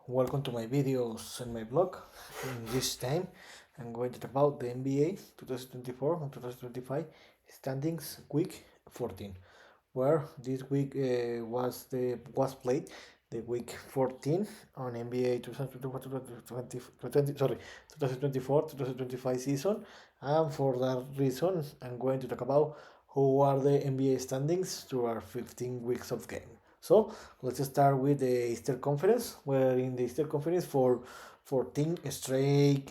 Welcome to my videos and my blog. In this time, I'm going to talk about the NBA 2024 and 2025 standings week 14, where this week was played the week 14 on NBA 2024-2025 season, and for that reason, I'm going to talk about who are the NBA standings to our 15 weeks of game. So let's start with the Eastern Conference, where in the Eastern Conference for 14 straight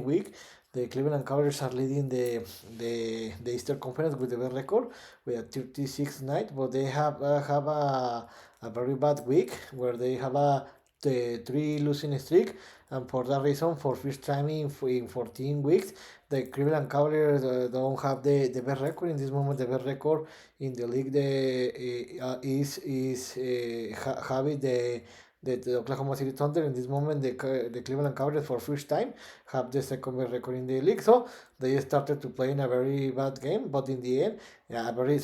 week, the Cleveland Cavaliers are leading the Eastern Conference with the best record with a 36 night, but they have a very bad week where they have the three losing streak, and for that reason, for first time in 14 weeks, the Cleveland Cavaliers don't have the best record in this moment. The best record in the league is having the Oklahoma City Thunder in this moment. The Cleveland Cavaliers for first time have the second best record in the league. So they started to play in a very bad game, but in the end, yeah, a very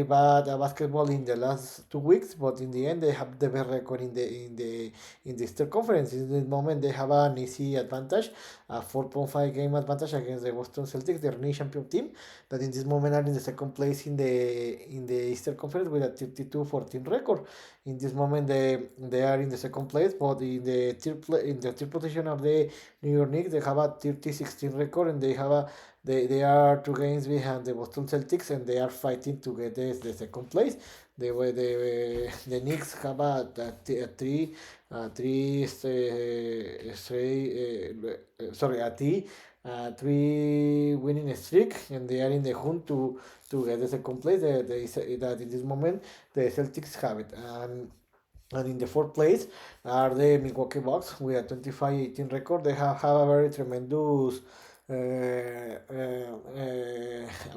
bad basketball in the last 2 weeks. But in the end, they have the best record in the Eastern Conference. In this moment, they have an easy advantage, a 4.5 game advantage against the Boston Celtics, the reigning champion team, that in this moment are in the second place in the Eastern Conference with a 32-14 record. In this moment, they are in the second place, but in the third position of the New York Knicks, they have a 30-16 record, and they are 2 games behind the Boston Celtics, and they are fighting to get the second place. The Knicks have a three winning streak, and they are in the hunt to get the second place. That in this moment the Celtics have it, and in the fourth place are the Milwaukee Bucks with a 25-18 record. They have a very tremendous.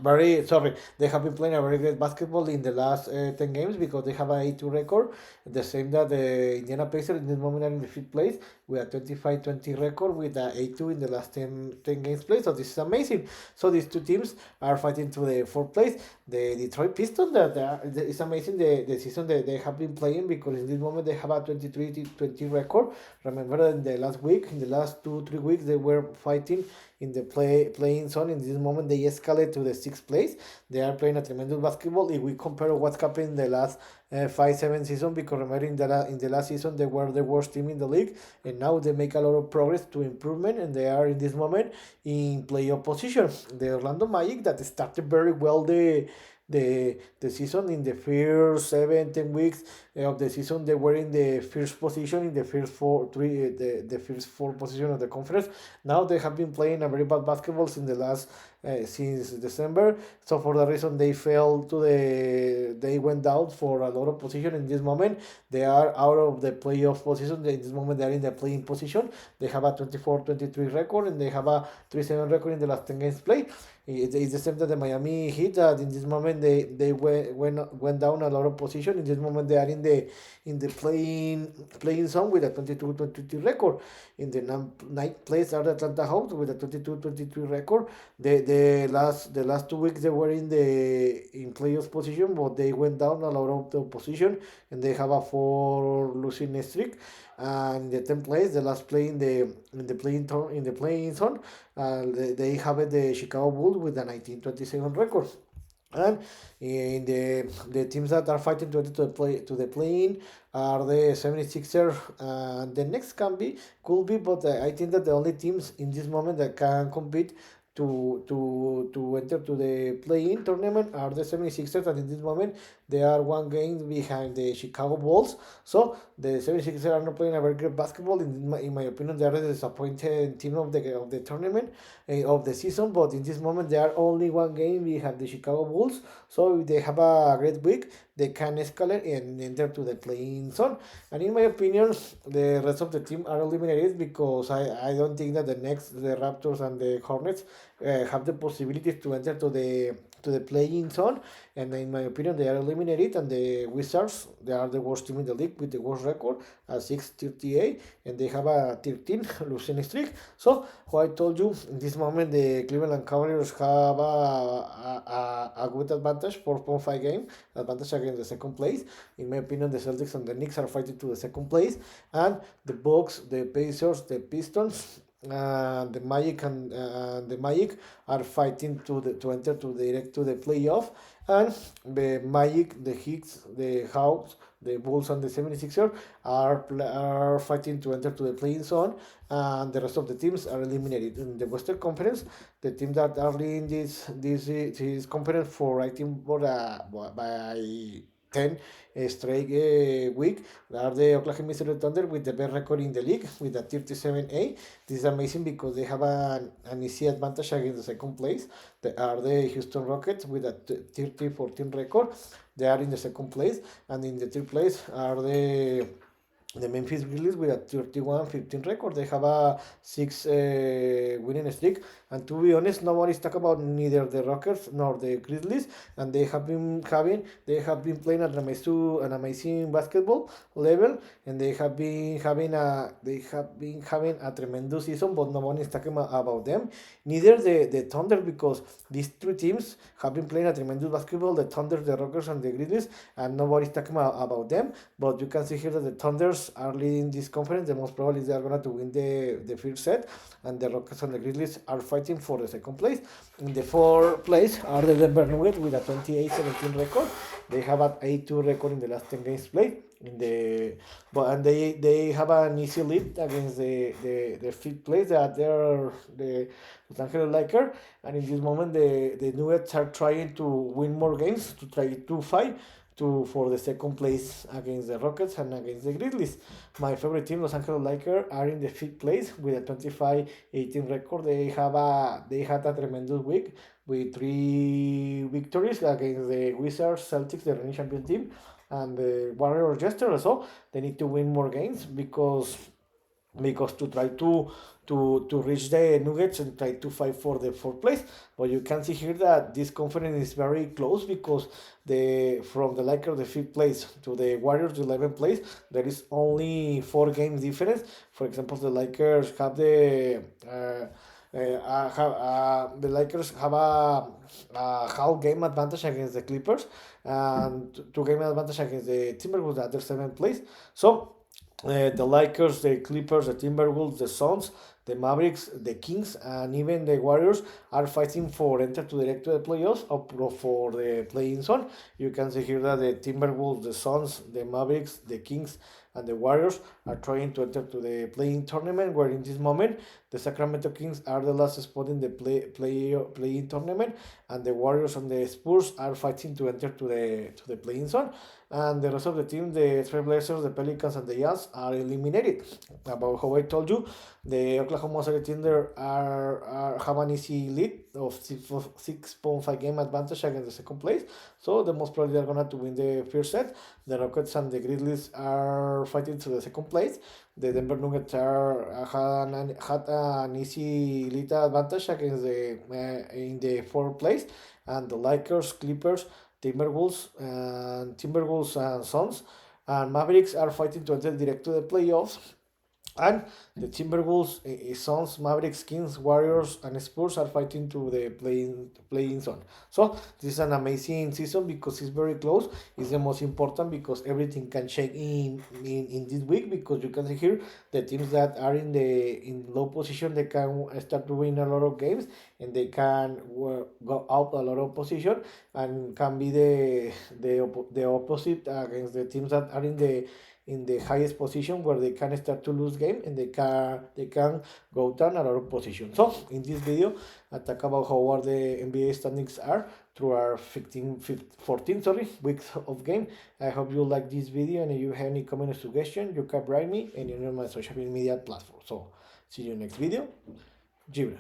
Very sorry, they have been playing a very great basketball in the last 10 games because they have a 8-2 record, the same that the Indiana Pacers in this moment are in the fifth place with a 25-20 record with a 8-2 in the last 10 games played. So this is amazing. So these two teams are fighting to the fourth place. The Detroit Pistons, it's amazing the season that they have been playing, because in this moment they have a 23-20 record. Remember, in the last week, in the last 2-3 weeks, they were fighting in the playing zone. In this moment, they escalate to the sixth place. They are playing a tremendous basketball. If we compare what's happened in the last 5-7 season, because remember in the last season they were the worst team in the league, and now they make a lot of progress to improvement, and they are in this moment in playoff position. The Orlando Magic, that started very well the season. In the first 7-10 weeks of the season, they were in the first position in the first the first four position of the conference. Now they have been playing a very bad basketball in the last since December. So for that reason, they went down for a lot of position. In this moment, they are out of the playoff position. In this moment, they are in the playing position. They have a 24-23 record, and they have a 3-7 record in the last 10 games played. It's the same that the Miami Heat, that in this moment they went down a lot of position. In this moment, they are in the playing zone with a 22-23 record. In the ninth place are the Atlanta Hawks with a 22-23 record. The last 2 weeks they were in playoff position, but they went down a lot of the position, and they have a 4 losing streak. And in the 10th place, the last play in the playing zone, they have the Chicago Bulls with a 19-27 record. And in the teams that are fighting to enter to the play-in are the 76ers, and the next could be, but I think that the only teams in this moment that can compete to enter to the play-in tournament are the 76ers, and in this moment they are 1 game behind the Chicago Bulls. So the 76ers are not playing a very good basketball. In my opinion, they are the disappointed team of the tournament of the season. But in this moment, they are only 1 game behind the Chicago Bulls. So if they have a great week, they can escalate and enter to the playing zone. And in my opinion, the rest of the team are eliminated, because I don't think that the Raptors and the Hornets have the possibility to enter to the playing zone, and in my opinion, they are eliminated. And the Wizards, they are the worst team in the league with the worst record at 6-38, and they have a 13 losing streak. So, what I told you, in this moment, the Cleveland Cavaliers have a good advantage, 4.5 game advantage against the second place. In my opinion, the Celtics and the Knicks are fighting to the second place, and the Bucks, the Pacers, the Pistons, the Magic and the Magic are fighting to enter to direct to the playoff, and the Magic, the Hicks, the Hawks, the Bulls, and the 76ers are fighting to enter to the playing zone, and the rest of the teams are eliminated. In the Western Conference, the teams that are in this conference for I think for by 10 straight week are the Oklahoma City Thunder with the best record in the league with a 37-8. This is amazing because they have an easy advantage against the second place. They are the Houston Rockets with a 30-14 record. They are in the second place, and in the third place are the Memphis Grizzlies with a 31-15 record. They have a 6 winning streak, and to be honest, nobody's talking about neither the Rockets nor the Grizzlies, and they have been playing at an amazing basketball level, and they have been having a tremendous season, but nobody's talking about them. Neither the Thunder, because these three teams have been playing a tremendous basketball, the Thunder, the Rockets, and the Grizzlies, and nobody's talking about them. But you can see here that the Thunders are leading this conference. The most probably they are going to win the first set, and the Rockets and the Grizzlies are fighting for the second place. In the fourth place are the Denver Nuggets with a 28-17 record. They have an 8-2 record in the last 10 games played. And they have an easy lead against the fifth place that they are the Los Angeles Lakers, and in this moment the Nuggets are trying to win more games to try to fight for the second place against the Rockets and against the Grizzlies. My favorite team, Los Angeles Lakers, are in the fifth place with a 25-18 record. They had a tremendous week with 3 victories against the Wizards, Celtics, the reigning champion team, and the Warriors yesterday. So they need to win more games because to try to reach the Nuggets and try to fight for the fourth place. But you can see here that this conference is very close because from the Lakers the fifth place to the Warriors the 11th place there is only 4 games difference. For example, the Lakers have the Lakers have a half game advantage against the Clippers and 2 game advantage against the Timberwolves at the 7th place. So the Lakers, the Clippers, the Timberwolves, the Suns, the Mavericks, the Kings, and even the Warriors are fighting for enter to direct to the playoffs or for the playing zone. You can see here that the Timberwolves, the Suns, the Mavericks, the Kings, and the Warriors are trying to enter to the playing tournament, where in this moment the Sacramento Kings are the last spot in the playing tournament, and the Warriors and the Spurs are fighting to enter to the playing zone, and the rest of the team, the Trailblazers, the Pelicans, and the Jazz are eliminated. About how I told you, the Oklahoma City Thunder have an easy lead of 6.5 game advantage against the second place, so the most probably they're gonna to win the first set. The Rockets and the Grizzlies are fighting to the second place. The Denver Nuggets had an easy lead advantage against in the fourth place, and the Lakers, Clippers, Timberwolves and Suns and Mavericks are fighting to enter direct to the playoffs. And the Timberwolves, Suns, Mavericks, Kings, Warriors, and Spurs are fighting to the playing zone. So this is an amazing season because it's very close. It's the most important because everything can change in this week, because you can see here the teams that are in low position, they can start to win a lot of games, and they can go out a lot of position and can be the opposite against the teams that are in the highest position, where they can start to lose game and they can go down a lot of position. So in this video I talk about how are the NBA standings are through our 14 weeks of game. I hope you like this video, and if you have any comment or suggestion, you can write me and you know my social media platform. So see you next video. Gibran.